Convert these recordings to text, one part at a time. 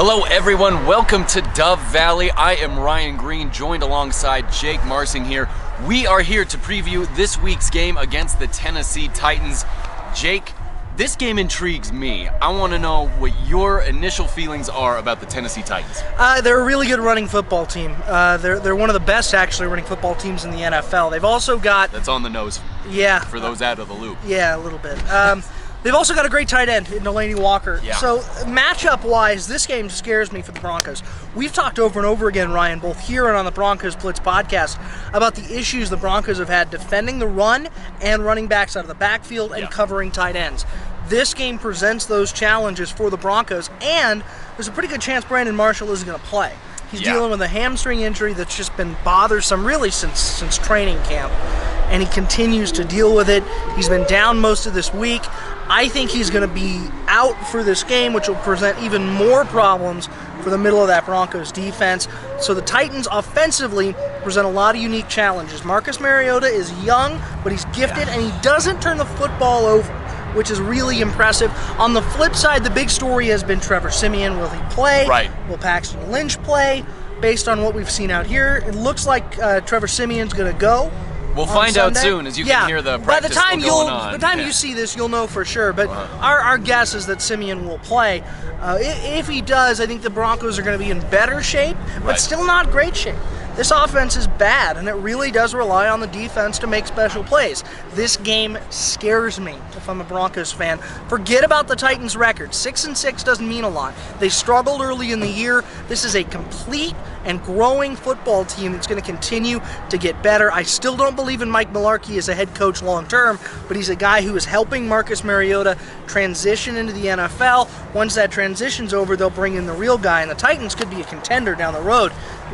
Hello everyone, welcome to Dove Valley. I am Ryan Green, joined alongside Jake Marsing here. We are here to preview this week's game against the Tennessee Titans. Jake, this game intrigues me. I want to know what your initial feelings are about the Tennessee Titans. They're a really good running football team. They're one of the best, actually, running football teams in the NFL. They've also got... That's on the nose. Yeah. For those out of the loop. Yeah, a little bit. They've also got a great tight end in Delaney Walker. Yeah. So matchup-wise, this game scares me for the Broncos. We've talked over and over again, Ryan, both here and on the Broncos Blitz podcast, about the issues the Broncos have had defending the run and running backs out of the backfield and covering tight ends. This game presents those challenges for the Broncos, and there's a pretty good chance Brandon Marshall isn't going to play. He's dealing with a hamstring injury that's just been bothersome really since training camp, and he continues to deal with it. He's been down most of this week. I think he's going to be out for this game, which will present even more problems for the middle of that Broncos defense. So the Titans offensively present a lot of unique challenges. Marcus Mariota is young, but he's gifted, and he doesn't turn the football over, which is really impressive. On the flip side, the big story has been Trevor Siemian. Will he play? Right. Will Paxton Lynch play? Based on what we've seen out here, it looks like Trevor Siemian's going to go. We'll find out soon, as you can hear the practice going on. By the time you see this, you'll know for sure. But our guess is that Siemian will play. If he does, I think the Broncos are going to be in better shape, but still not great shape. This offense is bad, and it really does rely on the defense to make special plays. This game scares me if I'm a Broncos fan. Forget about the Titans' record. 6-6 doesn't mean a lot. They struggled early in the year. This is a complete and growing football team that's going to continue to get better. I still don't believe in Mike Mularkey as a head coach long term, but he's a guy who is helping Marcus Mariota transition into the NFL. Once that transition's over, they'll bring in the real guy, and the Titans could be a contender down the road,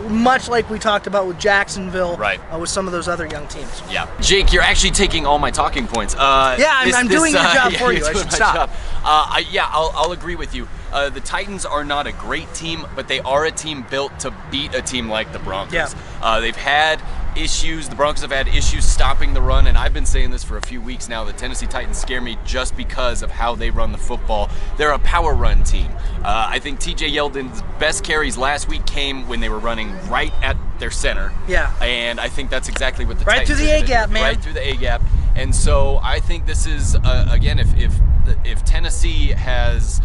much like we talked about with Jacksonville, with some of those other young teams. Yeah. Jake, you're actually taking all my talking points. I'm doing your job for you. I should stop. I'll agree with you. The Titans are not a great team, but they are a team built to beat a team like the Broncos. Yeah. They've had issues. The Broncos have had issues stopping the run, and I've been saying this for a few weeks now. The Tennessee Titans scare me just because of how they run the football. They're a power run team. I think TJ Yeldon's best carries last week came when they were running right at their center. Yeah. And I think that's exactly what the Titans Titans through the A-gap, man. Right through the A-gap. And so I think this is, again, if Tennessee has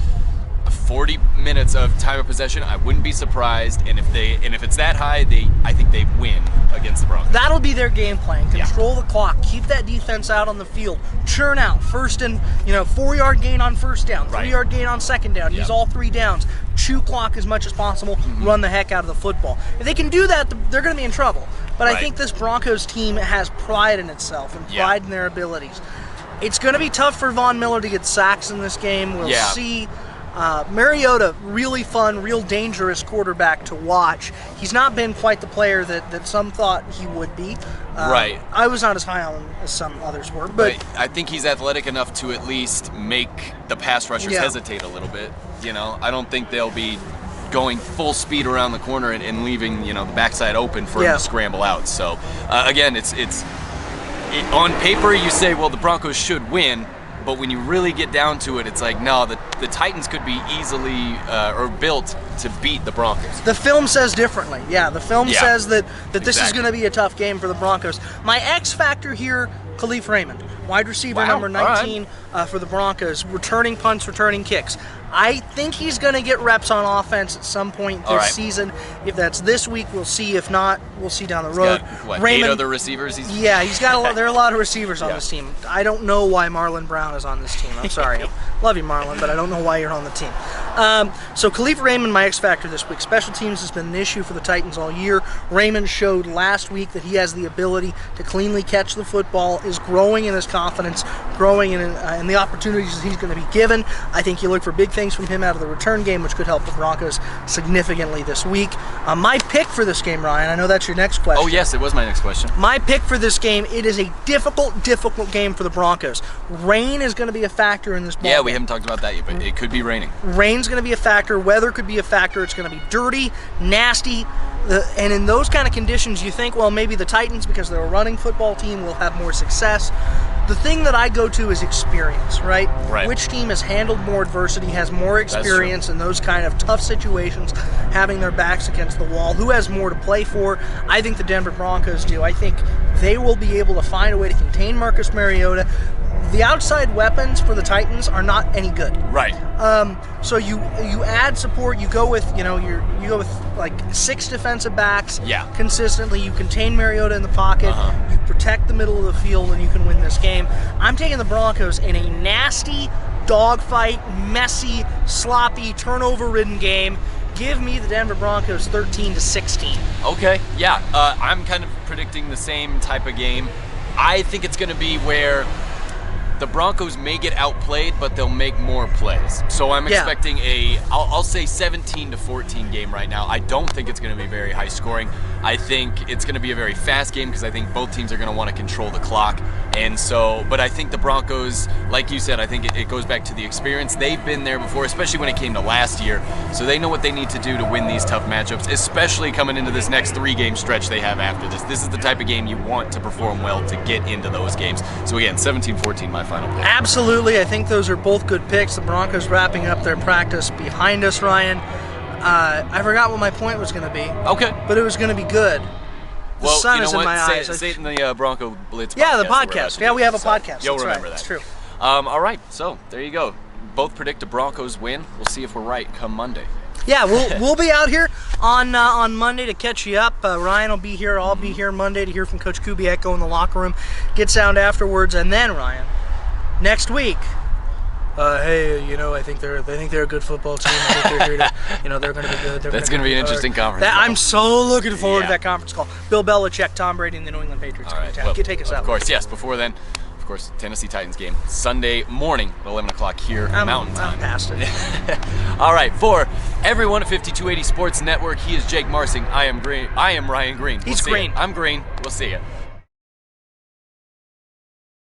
40 minutes of time of possession, I wouldn't be surprised. And if it's that high, I think they win against the Broncos. That'll be their game plan. Control the clock. Keep that defense out on the field. Churn out first and 4-yard gain on first down, 3-yard gain on second down. Use all 3 downs. Chew clock as much as possible. Run the heck out of the football. If they can do that, they're going to be in trouble. But I think this Broncos team has pride in itself and pride in their abilities. It's going to be tough for Von Miller to get sacks in this game. We'll see. Mariota, really fun, real dangerous quarterback to watch. He's not been quite the player that some thought he would be. I was not as high on him as some others were. But I think he's athletic enough to at least make the pass rushers hesitate a little bit. I don't think they'll be going full speed around the corner and leaving the backside open for him to scramble out. So, again, it's on paper you say, well, the Broncos should win. But when you really get down to it, it's like, no, the Titans could be easily or built to beat the Broncos. The film says differently. Yeah, the film says that this is going to be a tough game for the Broncos. My X factor here, Khalif Raymond, wide receiver number 19 for the Broncos, returning punts, returning kicks. I think he's going to get reps on offense at some point this season. If that's this week, we'll see. If not, we'll see down the road. Got, Raymond, 8 other receivers? He's got a lot. There are a lot of receivers on this team. I don't know why Marlon Brown is on this team. I'm sorry. Love you, Marlon, but I don't know why you're on the team. So Khalif Raymond, my X factor this week. Special teams has been an issue for the Titans all year. Raymond showed last week that he has the ability to cleanly catch the football, is growing in his confidence, growing in the opportunities he's going to be given. I think you look for big things from him out of the return game, which could help the Broncos significantly this week. My pick for this game, Ryan, I know that's your next question. Oh, yes, it was my next question. My pick for this game, it is a difficult game for the Broncos. Rain is going to be a factor in this ball game. We haven't talked about that yet, but it could be raining. Rain's going to be a factor. Weather could be a factor. It's going to be dirty, nasty. And in those kind of conditions, you think, well, maybe the Titans, because they're a running football team, will have more success. the thing that I go to is experience, right? Right. Which team has handled more adversity, has more experience in those kind of tough situations, having their backs against the wall? Who has more to play for? I think the Denver Broncos do. I think they will be able to find a way to contain Marcus Mariota. The outside weapons for the Titans are not any good. Right. So you add support. You go with you go with like 6 defensive backs. Yeah. Consistently, you contain Mariota in the pocket. You protect the middle of the field, and you can win this game. I'm taking the Broncos in a nasty, dogfight, messy, sloppy, turnover-ridden game. Give me the Denver Broncos 13-16. Okay. Yeah. I'm kind of predicting the same type of game. I think it's going to be where the Broncos may get outplayed, but they'll make more plays. So I'm expecting I'll say 17-14 game right now. I don't think it's going to be very high scoring. I think it's going to be a very fast game because I think both teams are going to want to control the clock. And so, but I think the Broncos, like you said, I think it goes back to the experience. They've been there before, especially when it came to last year. So they know what they need to do to win these tough matchups, especially coming into this next 3-game stretch they have after this. This is the type of game you want to perform well to get into those games. So again, 17-14, my final pick. Absolutely. I think those are both good picks. The Broncos wrapping up their practice behind us, Ryan. I forgot what my point was going to be. Okay. But it was going to be good. The sun is in my eyes. Say it in the Bronco Blitz podcast. Yeah, the podcast. Yeah, we have a podcast. You'll That's remember right. that. That's true. All right, so there you go. Both predict a Broncos win. We'll see if we're right come Monday. Yeah, we'll be out here on Monday to catch you up. Ryan will be here. I'll be here Monday to hear from Coach Kubiak in the locker room, get sound afterwards, and then Ryan, next week. Hey, I think they're a good football team. I think they're here to, they're going to be good. That's going to be an interesting conference. I'm so looking forward to that conference call. Bill Belichick, Tom Brady, and the New England Patriots. All right, Take us out. Of course, yes. Before then, of course, Tennessee Titans game Sunday morning at 11 o'clock here Mountain Time. I'm past it. All right, for everyone at 5280 Sports Network, he is Jake Marsing. I am Ryan Green. He's green. I'm Green. We'll see you.